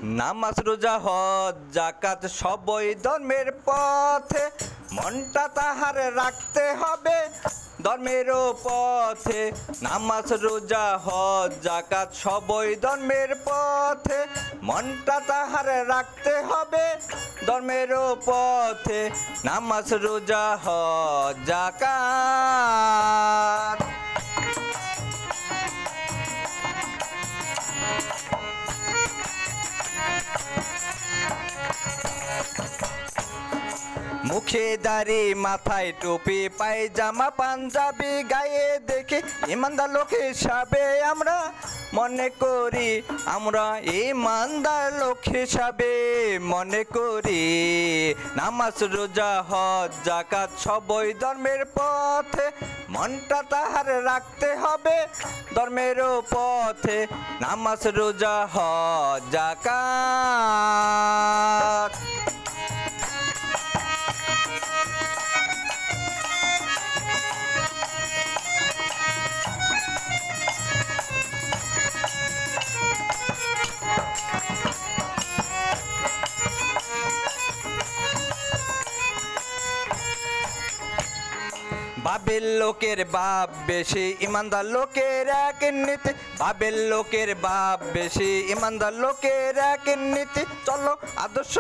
নামাজ রোজা হজ যাকাত সবই ধর্মের পথে, মনটা তাহার রাখতে হবে ধর্মের পথে। নামাজ রোজা হজ যাকাত সবই ধর্মের পথে, মনটা তাহার রাখতে হবে ধর্মের পথে। নামাজ রোজা হজ যাকাত। মুখে দাড়ি মাথায় টুপি পায়জামা পাঞ্জাবি গায়ে দেখে ইমানদার লোক হিসাবে আমরা মনে করি, আমরা ইমানদার লোক হিসাবে মনে করি। নামাজ রোজা হজ যাকাত সবই ধর্মের পথে, মনটা তাহার রাখতে হবে ধর্মের পথে। নামাজ রোজা হজ যাকাত। বাবের লোকের বাপ বেশি ইমানদার লোকের এক নীতি, বাবের লোকের বাপ বেশি ইমানদার লোকের এক নীতি। চলো আদর্শ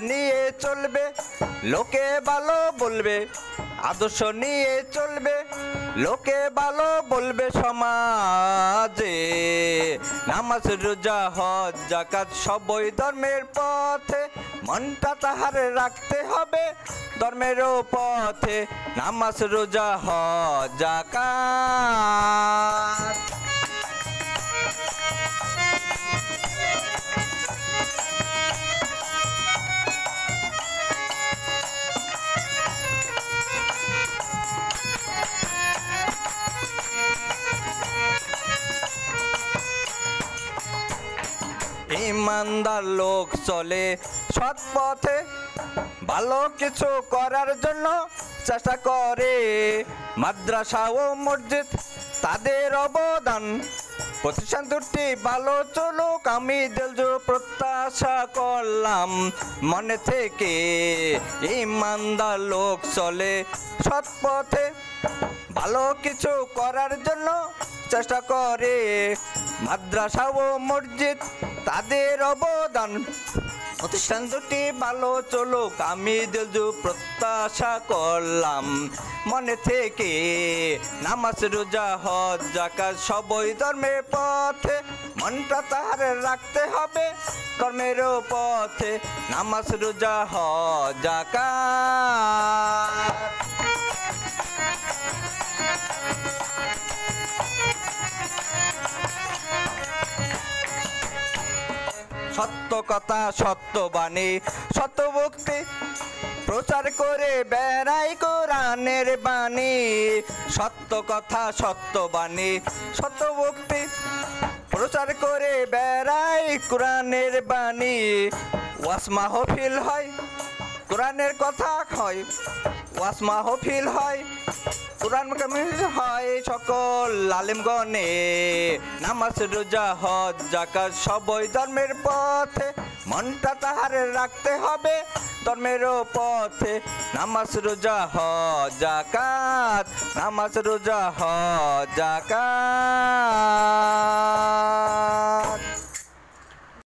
নিয়ে চলবে, লোকে ভালো বলবে, আদর্শ নিয়ে চলবে, লোকে ভালো বলবে সমাজে। নামাজ রোজা হজ যাকাত সবই ধর্মের পথে, মনটা তাহার রাখতে হবে ধর্মের পথে। নামাজ রোজা হজ যাকাত। ইমানদার লোক চলে সৎ পথে, ভালো কিছু করার জন্য চেষ্টা করে। মাদ্রাসা ও মসজিদ তাদের অবদান, প্রতিষ্ঠান দুটি ভালো চলুক আমি দিলজোর প্রত্যাশা করলাম মনে থেকে। ইমানদার লোক চলে সৎ পথে, ভালো কিছু করার জন্য চেষ্টা করে। মাদ্রাসা ও মসজিদ তাদের অবদান, প্রতিষ্ঠান দুটি ভালো চলুক আমি দিলজোর প্রত্যাশা করলাম মনে থেকে। নামাজ রোজা হজ যাকাত সবই ধর্মের পথে, মনটা তাহার রাখতে হবে ধর্মের পথে। নামাজ রোজা হজ যাকাত। সত্য কথা সত্য বাণী সত্য ভক্তি প্রচার করে বেড়াই কোরআনের বাণী। সত্য কথা সত্য বাণী সত্য ভক্তি প্রচার করে বেড়াই কোরআনের বাণী। ওয়াজ মাহফিল হয় কোরআনের কথা হয়, ওয়াজ মাহফিল হয় কোরআন হয় সকল আলেমগণে। নামাজ রোজা হজ যাকাত সবই ধর্মের পথে, মনটা তাহার রাখতে হবে ধর্মের পথে। নামাজ রোজা হজ যাকাত, নামাজ রোজা হজ যাকাত।